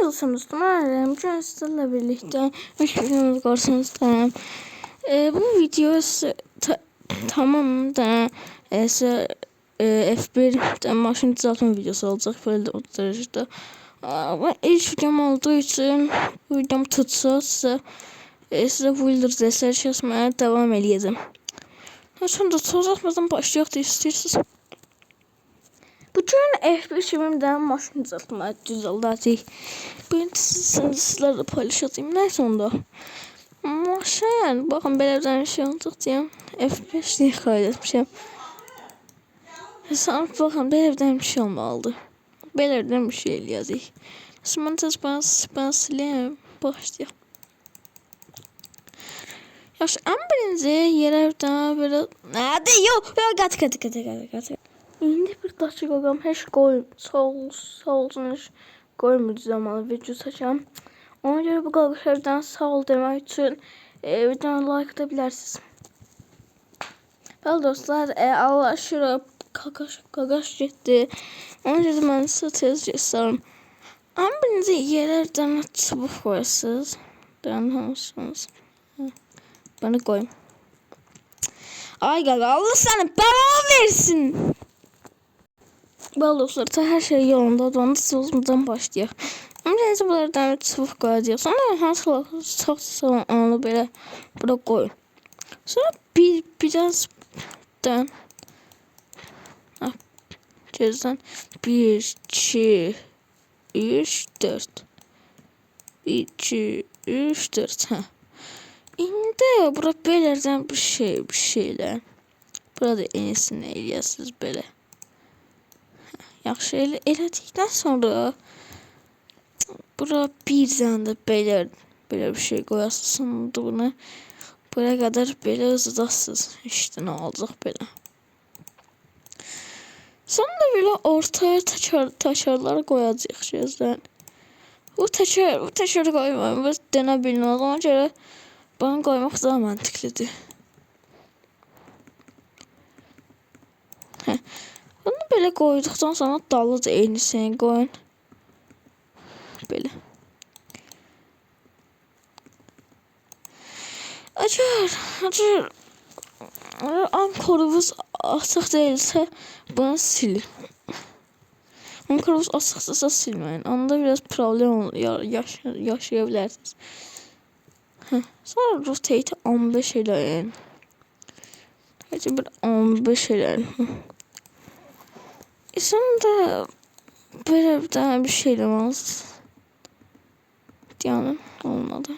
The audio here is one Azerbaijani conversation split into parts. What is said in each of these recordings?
olsun dostlarım. Bugün sizlerle birlikte videomuz karşınızdayım. Bu video tamam da F1 maşın düzeltme videosu olacak böyle o derecede. Ama ilk videom olduğu için videom tutsa size Wheeler dersler yazmaya devam edeceğim. Şimdi söz atmadan başlayaq da istəyirsiniz. Bugün F1 şimdiden maşın düzeltməyəcəyik. Sizlərlə paylaşacağım. Nəysə onda. Maşın, baxın belədən bir şey olacaq deyəm. F5 deyə kaydetmişəm. Sanki baxın belədən bir şey olmalıdır. Belədən bir şey eləyəcəyik. Şimdi ben sileyim. Başlayaq. Yaxşı, ən birinci yerlərdən belə... Nədə? Yox, qat. İndi bir daşı qoyam, heç sağ olsun, heç qoymur zamanı video çəkəm. Ona görə bu qalqışlardan sağ ol demək üçün videonu like edə bilərsiniz. Bəli dostlar, Allah şükür qaqaş getdi. Ona görə mən sizə tez göstərim. Ən birinci yerlərdən çubuq qoyasınız. Hansınız? Bana koyayım. Ay gaga, Allah sana bela versin. Bəli dostlar, her şey yolunda. Onu sözümüzden başlayaq. Neyse bunlardan çubuk koyacağıq. Sonra hansısa onu böyle bura koyun. Sonra birazdan gözden 1, 2, 3, 4 1, 2, 3, 4 İndi bura belərdən bir şeylər. Burada en iyisini eləyəsiniz belə. Yaxşı elədikdən sonra bura bir dənə də belə bir şey qoyasınız. Bunu buraya qədər belə uzadasınız. İşte nə olacaq belə. Sonra belə ortaya təkarlar qoyacağıq gözdən. Bu təkər qoymayın. Bu denə bilmez. Ona görə bana koymak daha mantıklıdır. Bunu böyle koyduktan sonra dalı da eynisini koyun. Böyle. Acır. Ankorumuz açıq değilse bunu silin. Ankorumuz açıqsa silmeyin. Onda biraz problem yaşayabilirsiniz. Sonra rotate 15 eləyin. Həcə bir 15 eləyin. Sonra böyle bir tane bir şey eləməliyiz. Yani olmadı.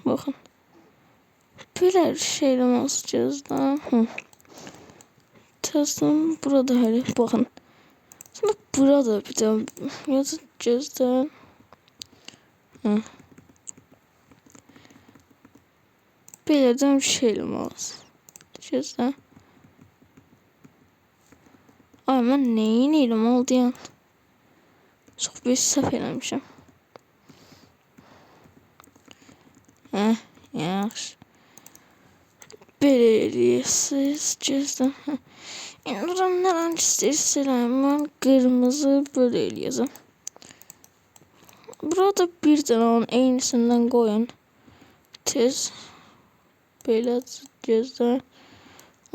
Bakın. Böyle bir şey eləməliyiz gözdən. Tezdən burada hələ bakın. Sonra burada bir tane yazı gözdən. Belərdən bir şey eləməliyiz. Gözdən. Ay, mən neyin eləm oldu yan? Çox bir səhv eləmişəm. Yaxşı. Belə eləyəsiniz gözdən. İndi nə istəyirsiniz eləyin. Mən qırmızı böyle eləyəcəm. Burada bir dənə onun eynisindən qoyun. Tez. Belə gözdən.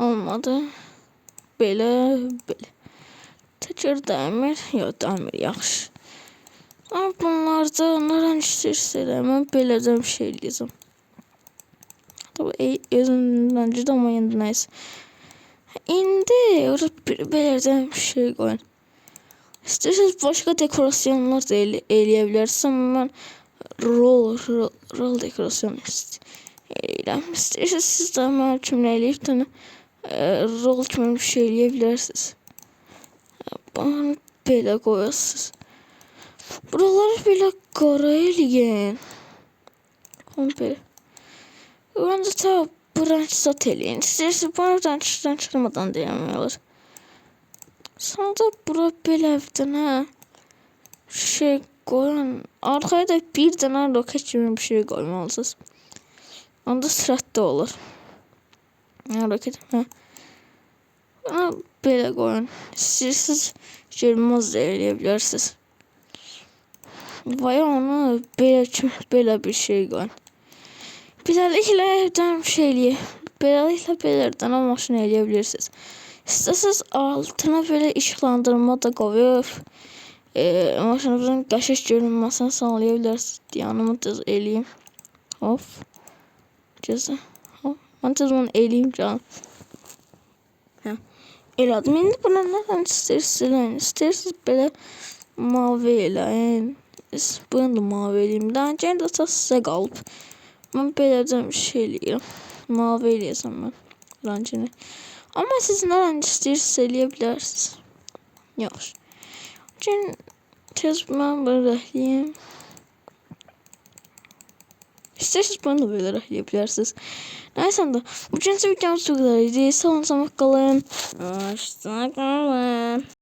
Olmadı. Belə. Təkər dəmir. Yox, dəmir yaxşı. Ama bunlarda onlardan istəyirsə mən belədən bir şey eləyəcəm. Tabi özümdən cüdə ama indi nəysə. İndi belədən bir şey qoyun. İstəyirsiniz başqa dekorasyonlar da eləyə bilərsiniz. Amma mən rol dekorasyon eləyəm. İstəyirsiniz siz də mən kimi eləyib də rol kimi bir şey eləyə bilərsiniz. Bana belə qoyasınız. Buraları belə qara eləyin. Belə. Bence tabi branş zat eləyin. İstəyirsiniz branşdan çıxmadan deyəmək olur. Sonra da bura belə bir dənə şey koyun. Arkaya da bir dənə roket kimi bir şey koymalısınız. Onda sürətli olur. Roket. Belə qoyun. İstəyirsiniz görünməz də eləyə bilərsiniz. Vay onu belə bir şey qoyun. Beləliklə evdən beləliklə belərdən maşın eləyə bilirsiniz. İstəsəz altına belə işıqlandırma da qoyub maşınınızın qəşəng görünməsini sağlaya bilərsiniz. Yanımı tez eləyim. Of. Cəza. Mən tez onu eləyim canım. Hə. Elədim. İndi buna nədən istəyirsiniz belə mavi eləyin. Bunu da mavi eləyim. Daha öncə də sizə qalıb. Mən belədən bir şey eləyirəm. Mavi eləyəsəm mən rəngini. Amma siz nə rəng istəyirsiniz eləyə bilərsiniz. Yaxşı. Çünki tez mən belə eləyim. İstəyirsiniz bunu da belə eləyə bilərsiniz. Nəysə də bugünkü videomuz bu qədər idi. Sağ olun, qalın. Hoşça qalın.